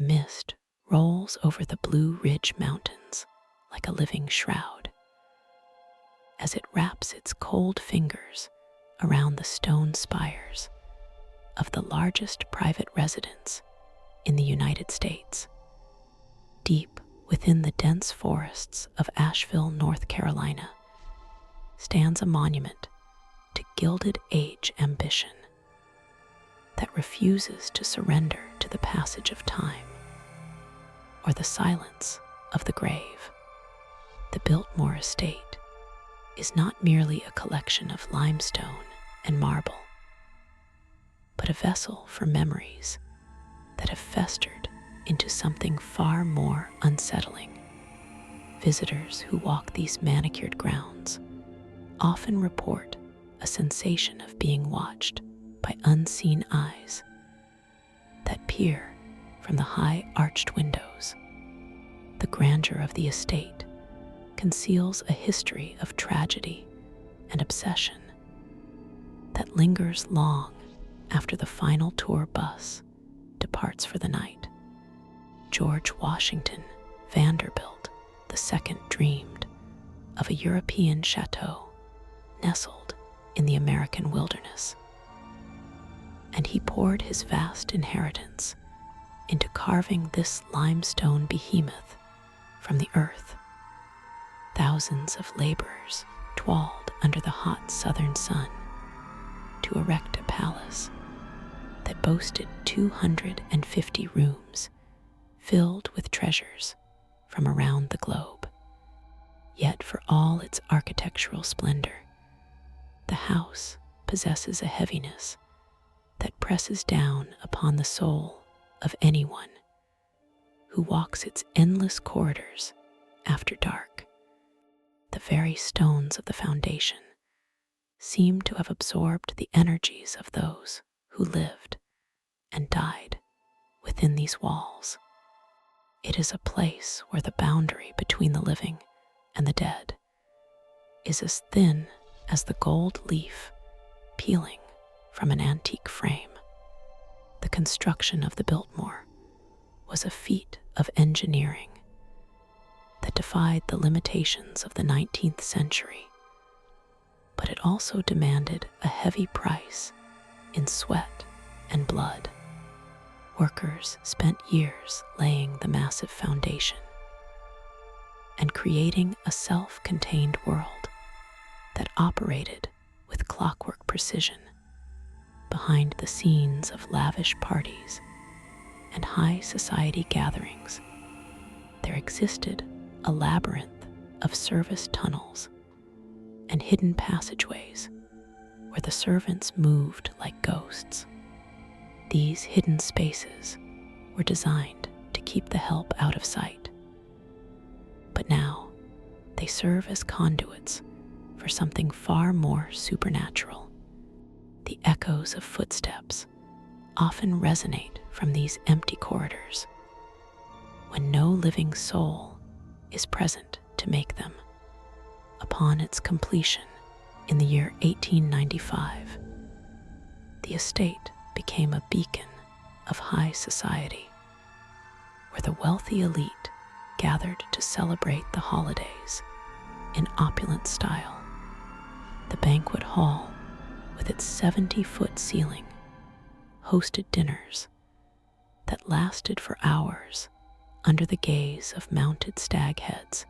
mist rolls over the Blue Ridge Mountains like a living shroud. As it wraps its cold fingers around the stone spires of the largest private residence in the United States. Deep within the dense forests of Asheville, North Carolina, stands a monument to Gilded Age ambition that refuses to surrender to the passage of time or the silence of the grave. The Biltmore Estate is not merely a collection of limestone and marble, but a vessel for memories that have festered into something far more unsettling. Visitors who walk these manicured grounds often report a sensation of being watched by unseen eyes that peer from the high arched windows. The grandeur of the estate conceals a history of tragedy and obsession that lingers long after the final tour bus departs for the night. George Washington Vanderbilt II dreamed of a European chateau nestled in the American wilderness, and he poured his vast inheritance into carving this limestone behemoth from the earth. Thousands of laborers toiled under the hot southern sun to erect a palace that boasted 250 rooms filled with treasures from around the globe. Yet for all its architectural splendor, the house possesses a heaviness that presses down upon the soul of anyone who walks its endless corridors after dark. The very stones of the foundation seem to have absorbed the energies of those who lived and died within these walls. It is a place where the boundary between the living and the dead is as thin as the gold leaf peeling from an antique frame. The construction of the Biltmore was a feat of engineering that defied the limitations of the 19th century, but it also demanded a heavy price in sweat and blood. Workers spent years laying the massive foundation and creating a self-contained world that operated with clockwork precision. Behind the scenes of lavish parties and high society gatherings, there existed a labyrinth of service tunnels and hidden passageways where the servants moved like ghosts. These hidden spaces were designed to keep the help out of sight, but now they serve as conduits for something far more supernatural. The echoes of footsteps often resonate from these empty corridors when no living soul is present to make them. Upon its completion in the year 1895, the estate became a beacon of high society, where the wealthy elite gathered to celebrate the holidays in opulent style. The banquet hall, with its 70-foot ceiling, hosted dinners that lasted for hours under the gaze of mounted stag heads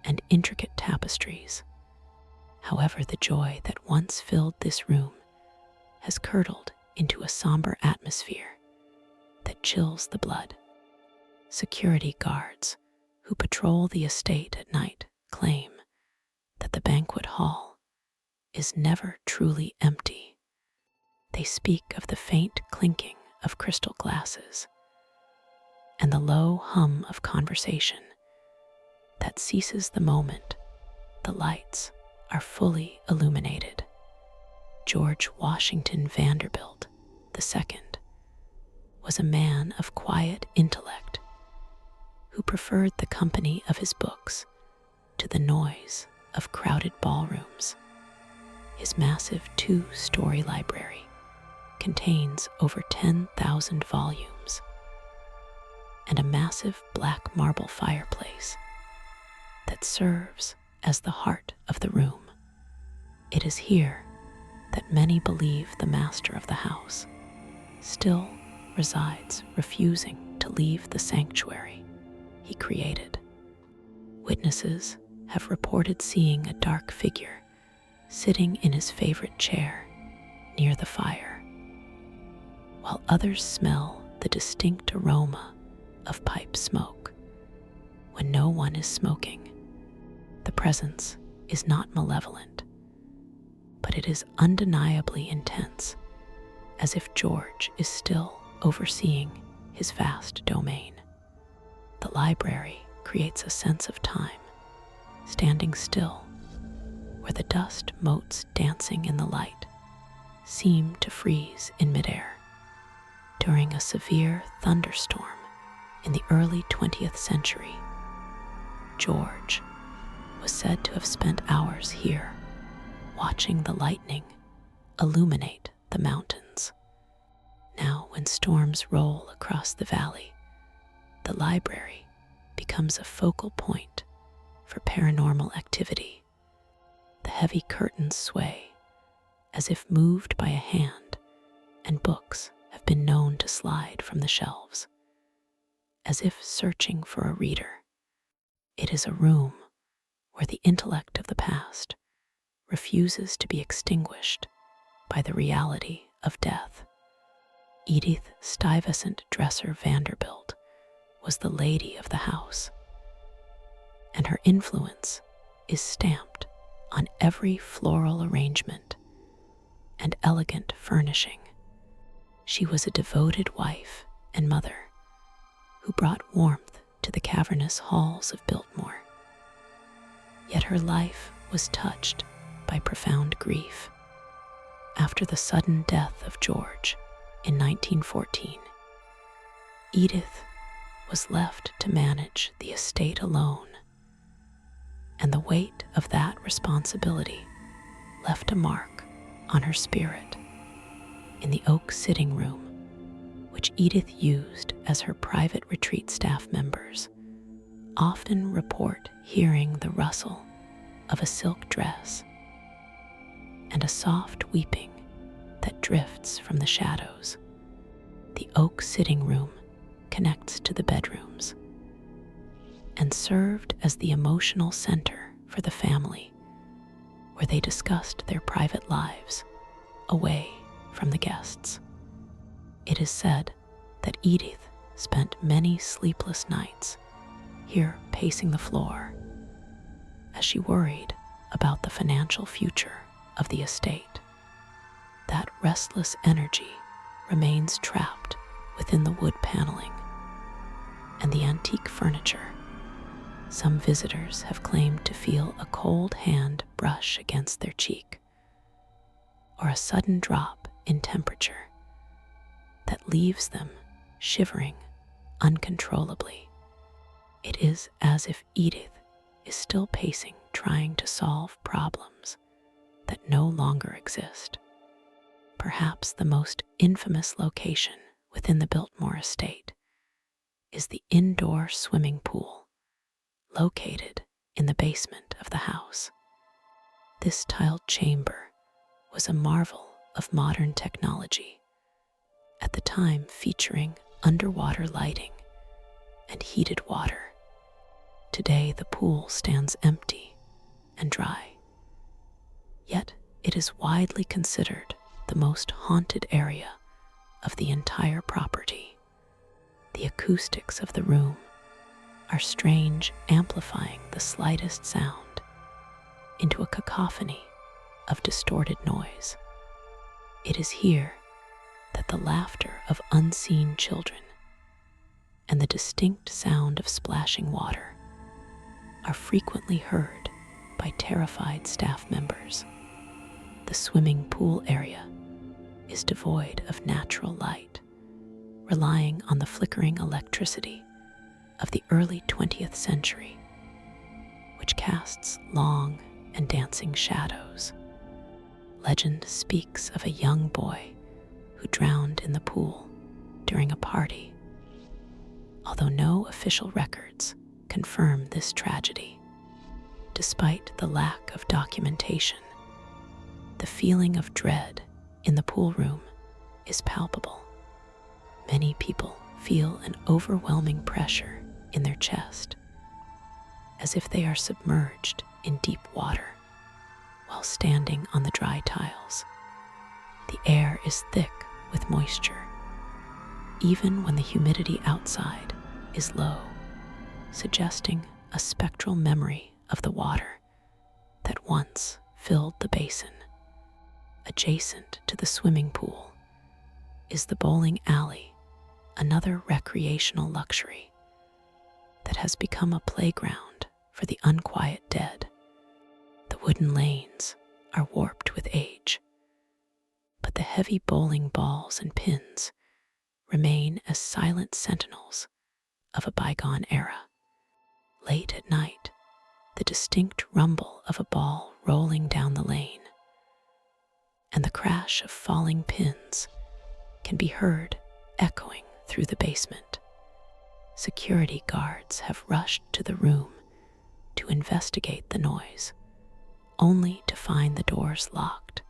and intricate tapestries. However, the joy that once filled this room has curdled into a somber atmosphere that chills the blood. Security guards who patrol the estate at night claim that the banquet hall is never truly empty. They speak of the faint clinking of crystal glasses and the low hum of conversation that ceases the moment the lights are fully illuminated. George Washington Vanderbilt II was a man of quiet intellect who preferred the company of his books to the noise of crowded ballrooms. His massive 2-story library contains over 10,000 volumes, and a massive black marble fireplace that serves as the heart of the room. It is here that many believe the master of the house still resides, refusing to leave the sanctuary he created. Witnesses have reported seeing a dark figure sitting in his favorite chair near the fire, while others smell the distinct aroma of pipe smoke. When no one is smoking, the presence is not malevolent, but it is undeniably intense, as if George is still overseeing his vast domain. The library creates a sense of time, standing still, where the dust motes dancing in the light seem to freeze in midair. During a severe thunderstorm in the early 20th century, George was said to have spent hours here, watching the lightning illuminate the mountains. Now, when storms roll across the valley, the library becomes a focal point for paranormal activity. The heavy curtains sway as if moved by a hand, and books have been known to slide from the shelves, as if searching for a reader. It is a room where the intellect of the past refuses to be extinguished by the reality of death. Edith Stuyvesant Dresser Vanderbilt was the lady of the house, and her influence is stamped on every floral arrangement and elegant furnishing. She was a devoted wife and mother who brought warmth to the cavernous halls of Biltmore. Yet her life was touched by profound grief. After the sudden death of George in 1914, Edith was left to manage the estate alone, and the weight of that responsibility left a mark on her spirit. In the oak sitting room, which Edith used as her private retreat, staff members often report hearing the rustle of a silk dress and a soft weeping that drifts from the shadows. The oak sitting room connects to the bedrooms and served as the emotional center for the family, where they discussed their private lives away from the guests. It is said that Edith spent many sleepless nights here, pacing the floor as she worried about the financial future of the estate. That restless energy remains trapped within the wood paneling and the antique furniture. Some visitors have claimed to feel a cold hand brush against their cheek, or a sudden drop in temperature that leaves them shivering uncontrollably. It is as if Edith is still pacing, trying to solve problems that no longer exist. Perhaps the most infamous location within the Biltmore Estate is the indoor swimming pool located in the basement of the house. This tiled chamber was a marvel of modern technology, at the time featuring underwater lighting and heated water. Today, the pool stands empty and dry, yet it is widely considered the most haunted area of the entire property. The acoustics of the room are strange, amplifying the slightest sound into a cacophony of distorted noise. It is here that the laughter of unseen children and the distinct sound of splashing water are frequently heard by terrified staff members. The swimming pool area is devoid of natural light, relying on the flickering electricity of the early 20th century, which casts long and dancing shadows. Legend speaks of a young boy who drowned in the pool during a party, although no official records confirm this tragedy. Despite the lack of documentation, the feeling of dread in the pool room is palpable. Many people feel an overwhelming pressure in their chest, as if they are submerged in deep water while standing on the dry tiles. The air is thick with moisture, even when the humidity outside is low, suggesting a spectral memory of the water that once filled the basin. Adjacent to the swimming pool is the bowling alley, another recreational luxury that has become a playground for the unquiet dead. The wooden lanes are warped with age, but the heavy bowling balls and pins remain as silent sentinels of a bygone era. Late at night, the distinct rumble of a ball rolling down the lane and the crash of falling pins can be heard echoing through the basement. Security guards have rushed to the room to investigate the noise, only to find the doors locked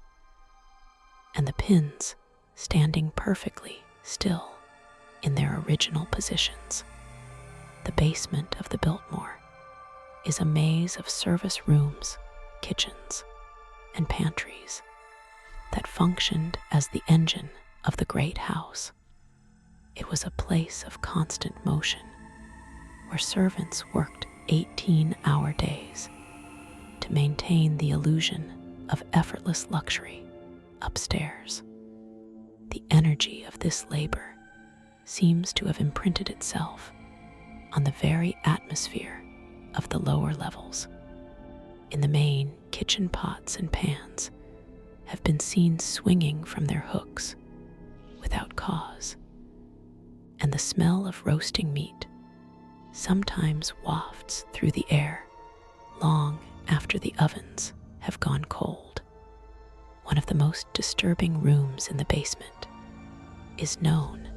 and the pins standing perfectly still in their original positions. The basement of the Biltmore is a maze of service rooms, kitchens, and pantries that functioned as the engine of the great house. It was a place of constant motion where servants worked 18-hour days to maintain the illusion of effortless luxury upstairs. The energy of this labor seems to have imprinted itself on the very atmosphere of the lower levels. In the main, kitchen pots and pans have been seen swinging from their hooks without cause, and the smell of roasting meat sometimes wafts through the air long after the ovens have gone cold. One of the most disturbing rooms in the basement is known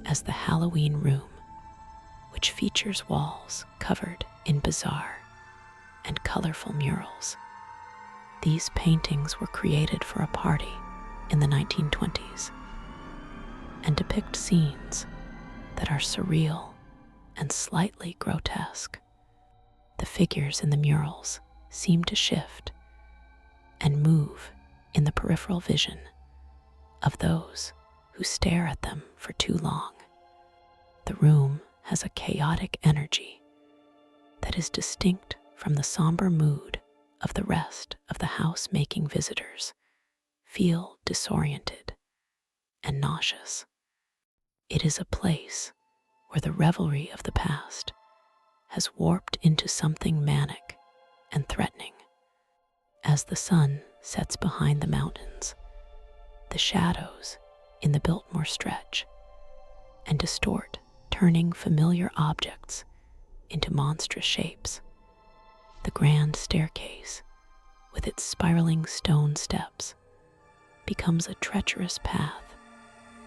as the Halloween room, which features walls covered in bizarre and colorful murals. These paintings were created for a party in the 1920s and depict scenes that are surreal and slightly grotesque. The figures in the murals seem to shift and move in the peripheral vision of those who stare at them for too long. The room has a chaotic energy that is distinct from the somber mood of the rest of the house, making visitors feel disoriented and nauseous. It is a place where the revelry of the past has warped into something manic and threatening. As the sun sets behind the mountains, the shadows in the Biltmore stretch and distort, turning familiar objects into monstrous shapes. The grand staircase, with its spiraling stone steps, becomes a treacherous path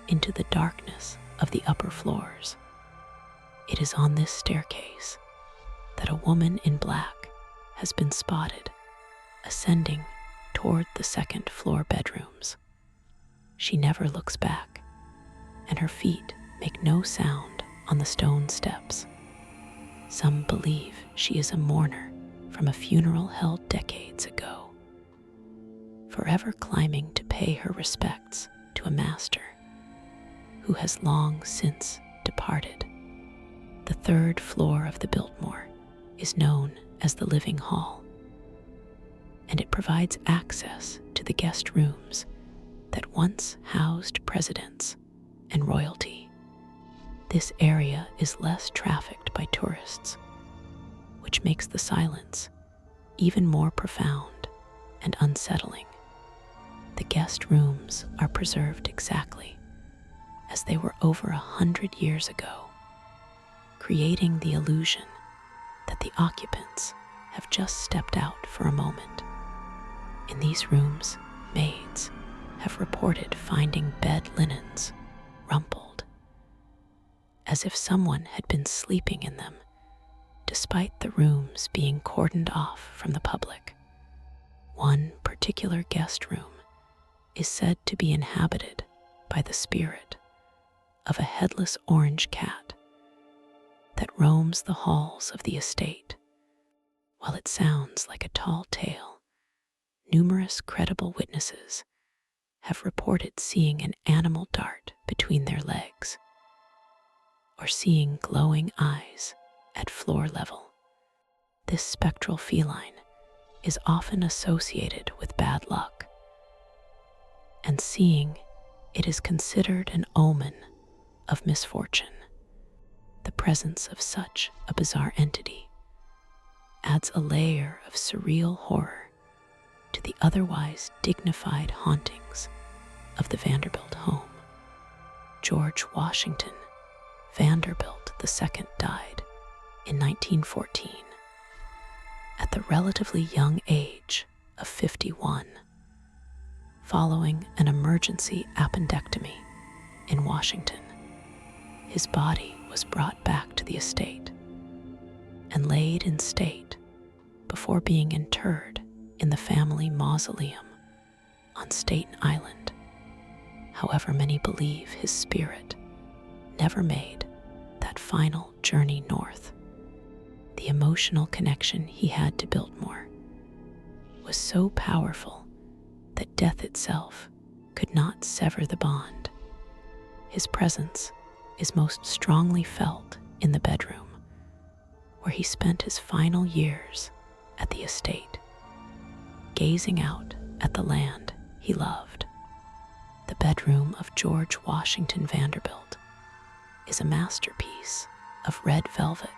into the darkness of the upper floors. It is on this staircase that a woman in black has been spotted ascending toward the second floor bedrooms. She never looks back, and her feet make no sound on the stone steps. Some believe she is a mourner from a funeral held decades ago, forever climbing to pay her respects to a master who has long since departed. The third floor of the Biltmore is known as the Living Hall, and it provides access to the guest rooms that once housed presidents and royalty. This area is less trafficked by tourists, which makes the silence even more profound and unsettling. The guest rooms are preserved exactly as they were over 100 years ago, creating the illusion that the occupants have just stepped out for a moment. In these rooms, maids have reported finding bed linens rumpled, as if someone had been sleeping in them, despite the rooms being cordoned off from the public. One particular guest room is said to be inhabited by the spirit of a headless orange cat that roams the halls of the estate. While it sounds like a tall tale, numerous credible witnesses have reported seeing an animal dart between their legs or seeing glowing eyes at floor level. This spectral feline is often associated with bad luck, and seeing it is considered an omen of misfortune. The presence of such a bizarre entity adds a layer of surreal horror to the otherwise dignified hauntings of the Vanderbilt home. George Washington Vanderbilt II died in 1914 at the relatively young age of 51, following an emergency appendectomy in Washington. His body was brought back to the estate and laid in state before being interred in the family mausoleum on Staten Island. However, many believe his spirit never made that final journey north. The emotional connection he had to Biltmore was so powerful that death itself could not sever the bond. His presence is most strongly felt in the bedroom, where he spent his final years at the estate, gazing out at the land he loved. The bedroom of George Washington Vanderbilt is a masterpiece of red velvet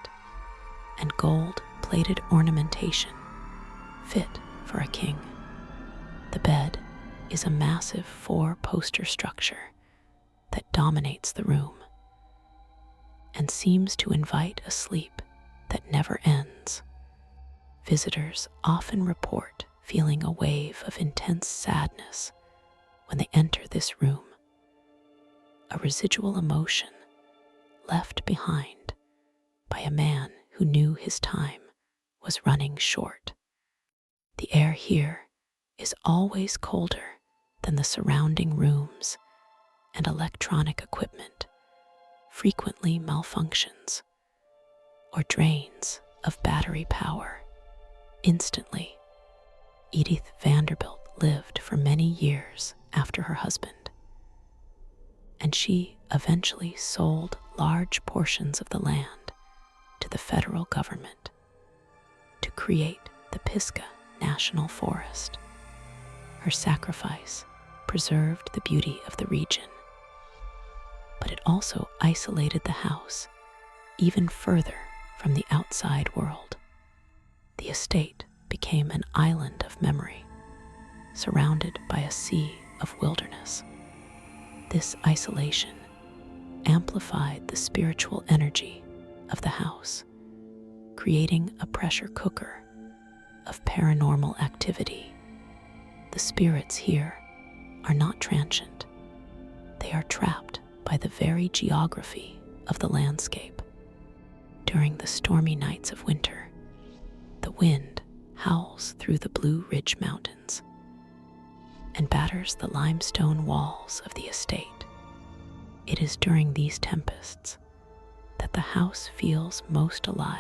and gold-plated ornamentation fit for a king. The bed is a massive 4-poster structure that dominates the room and seems to invite a sleep that never ends. Visitors often report feeling a wave of intense sadness when they enter this room, a residual emotion left behind by a man who knew his time was running short. The air here is always colder than the surrounding rooms, and electronic equipment frequently malfunctions or drains of battery power instantly. Edith Vanderbilt lived for many years after her husband, and she eventually sold large portions of the land to the federal government to create the Pisgah National Forest. Her sacrifice preserved the beauty of the region, but it also isolated the house even further from the outside world. The estate became an island of memory, surrounded by a sea of wilderness. This isolation amplified the spiritual energy of the house, creating a pressure cooker of paranormal activity. The spirits here are not transient. They are trapped by the very geography of the landscape. During the stormy nights of winter, the wind howls through the Blue Ridge Mountains and batters the limestone walls of the estate. It is during these tempests that the house feels most alive,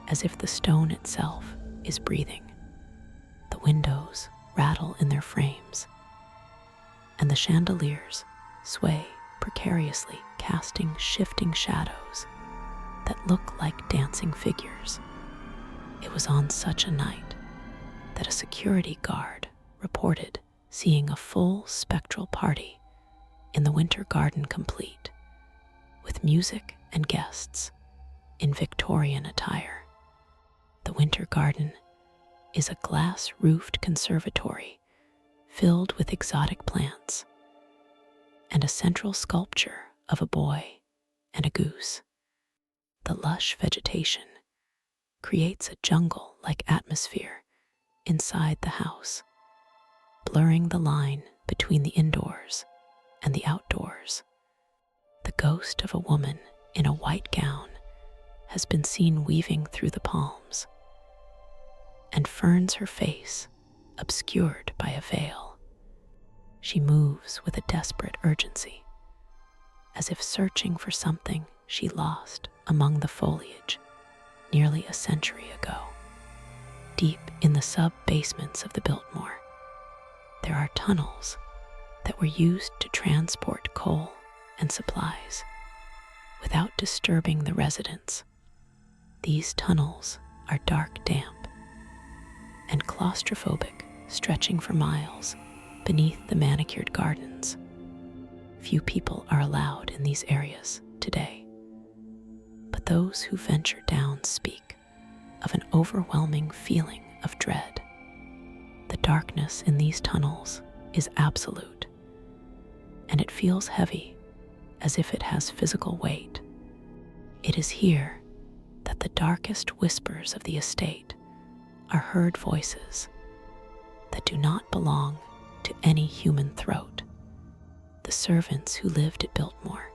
as if the stone itself is breathing. The windows rattle in their frames, and the chandeliers sway precariously, casting shifting shadows that look like dancing figures. It was on such a night that a security guard reported seeing a full spectral party in the Winter Garden complete, with music and guests in Victorian attire. The Winter Garden is a glass-roofed conservatory filled with exotic plants and a central sculpture of a boy and a goose. The lush vegetation creates a jungle-like atmosphere inside the house, blurring the line between the indoors and the outdoors. The ghost of a woman in a white gown has been seen weaving through the palms, and ferns her face, obscured by a veil. She moves with a desperate urgency, as if searching for something she lost among the foliage nearly a century ago. Deep in the sub-basements of the Biltmore, there are tunnels that were used to transport coal and supplies without disturbing the residents. These tunnels are dark, damp, and claustrophobic, stretching for miles beneath the manicured gardens. Few people are allowed in these areas today, but those who venture down speak of an overwhelming feeling of dread. The darkness in these tunnels is absolute, and it feels heavy, as if it has physical weight. It is here that the darkest whispers of the estate are heard, voices that do not belong to any human throat. The servants who lived at Biltmore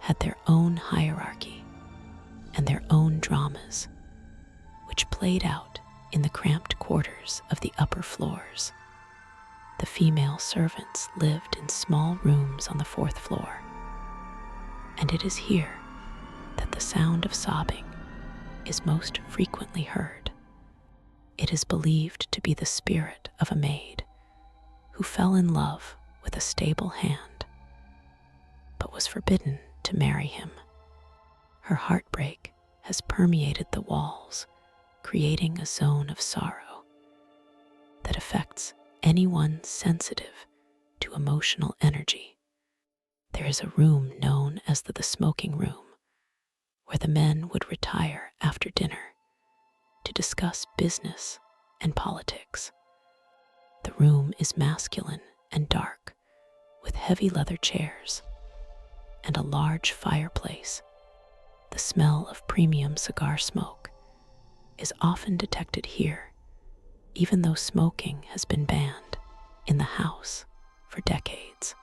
had their own hierarchy and their own dramas, which played out in the cramped quarters of the upper floors. The female servants lived in small rooms on the 4th floor, and it is here that the sound of sobbing is most frequently heard. It is believed to be the spirit of a maid who fell in love with a stable hand, but was forbidden to marry him. Her heartbreak has permeated the walls, creating a zone of sorrow that affects anyone sensitive to emotional energy. There is a room known as the smoking room, where the men would retire after dinner to discuss business and politics. The room is masculine and dark, with heavy leather chairs and a large fireplace. The smell of premium cigar smoke is often detected here, even though smoking has been banned in the house for decades.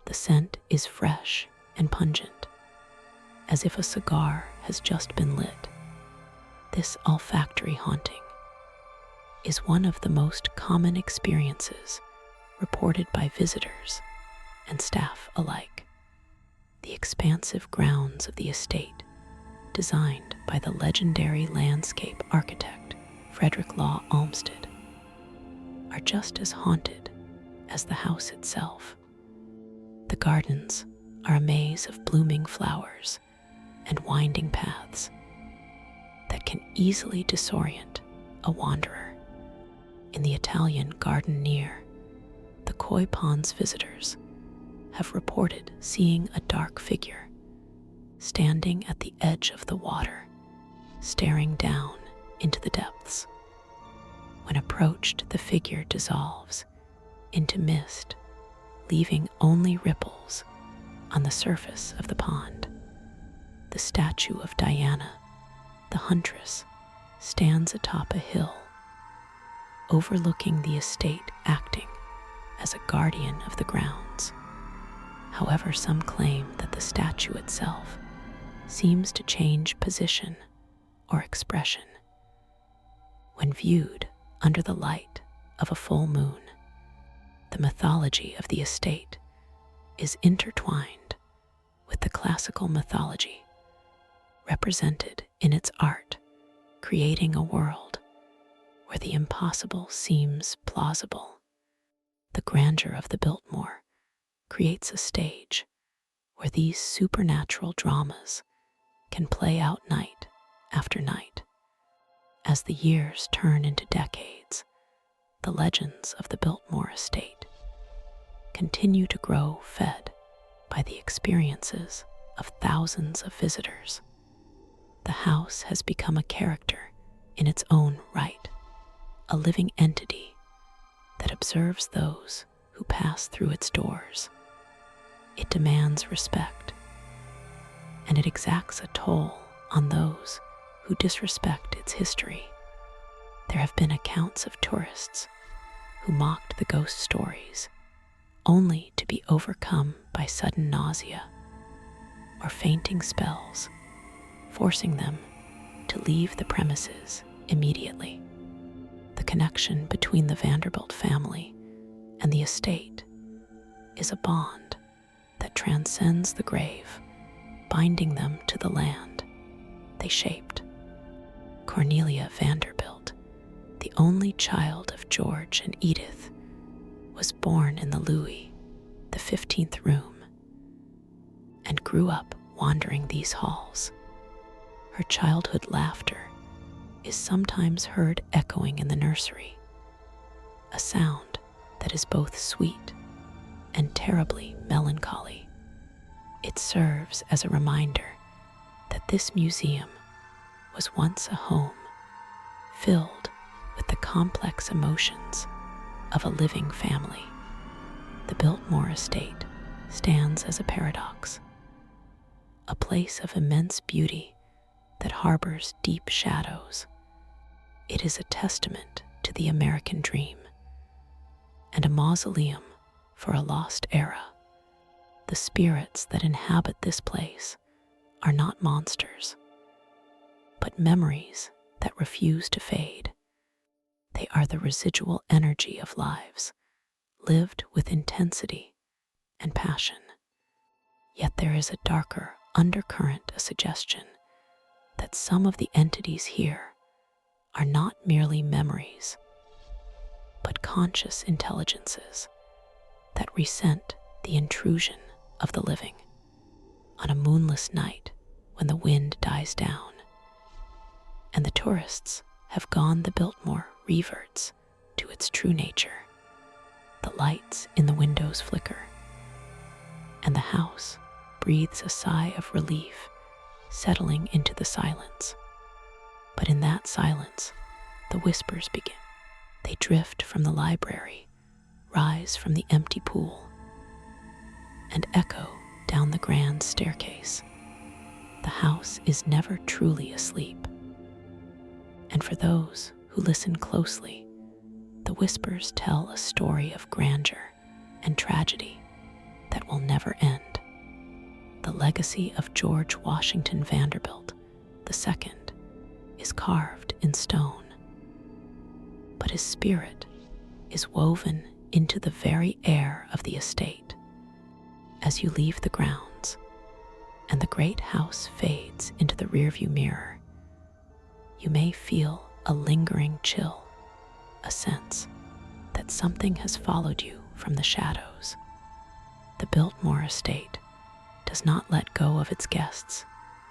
The scent is fresh and pungent, as if a cigar has just been lit. This olfactory haunting is one of the most common experiences reported by visitors and staff alike. The expansive grounds of the estate, designed by the legendary landscape architect Frederick Law Olmsted, are just as haunted as the house itself. The gardens are a maze of blooming flowers and winding paths that can easily disorient a wanderer. In the Italian garden near the koi ponds, visitors have reported seeing a dark figure standing at the edge of the water, staring down into the depths. When approached, the figure dissolves into mist, leaving only ripples on the surface of the pond. The statue of Diana, the huntress, stands atop a hill, overlooking the estate, acting as a guardian of the grounds. However, some claim that the statue itself seems to change position or expression when viewed under the light of a full moon. The mythology of the estate is intertwined with the classical mythology represented in its art, creating a world where the impossible seems plausible. The grandeur of the Biltmore creates a stage where these supernatural dramas can play out night after night. As the years turn into decades, the legends of the Biltmore Estate continue to grow, fed by the experiences of thousands of visitors. The house has become a character in its own right, a living entity that observes those who pass through its doors. It demands respect, and it exacts a toll on those who disrespect its history. There have been accounts of tourists who mocked the ghost stories, only to be overcome by sudden nausea or fainting spells, forcing them to leave the premises immediately. The connection between the Vanderbilt family and the estate is a bond that transcends the grave, binding them to the land they shaped. Cornelia Vanderbilt, the only child of George and Edith, was born in the Louis XV room and grew up wandering these halls. Her childhood laughter is sometimes heard echoing in the nursery, a sound that is both sweet and terribly melancholy. It serves as a reminder that this museum was once a home filled with the complex emotions of a living family. The Biltmore Estate stands as a paradox, a place of immense beauty that harbors deep shadows. It is a testament to the American dream and a mausoleum for a lost era. The spirits that inhabit this place are not monsters, but memories that refuse to fade. They are the residual energy of lives lived with intensity and passion. Yet there is a darker undercurrent, a suggestion that some of the entities here are not merely memories, but conscious intelligences that resent the intrusion of the living. On a moonless night, when the wind dies down and the tourists have gone, the Biltmore reverts to its true nature. The lights in the windows flicker, and the house breathes a sigh of relief, settling into the silence. But in that silence, the whispers begin. They drift from the library, rise from the empty pool, and echo down the grand staircase. The house is never truly asleep. And for those who listen closely, the whispers tell a story of grandeur and tragedy that will never end. The legacy of George Washington Vanderbilt II is carved in stone, but his spirit is woven into the very air of the estate. As you leave the grounds and the great house fades into the rearview mirror, you may feel a lingering chill, a sense that something has followed you from the shadows. The Biltmore Estate does not let go of its guests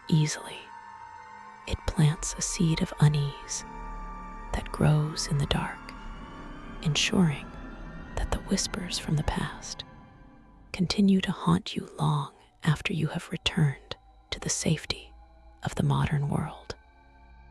easily. It plants a seed of unease that grows in the dark, ensuring that the whispers from the past continue to haunt you long after you have returned to the safety of the modern world.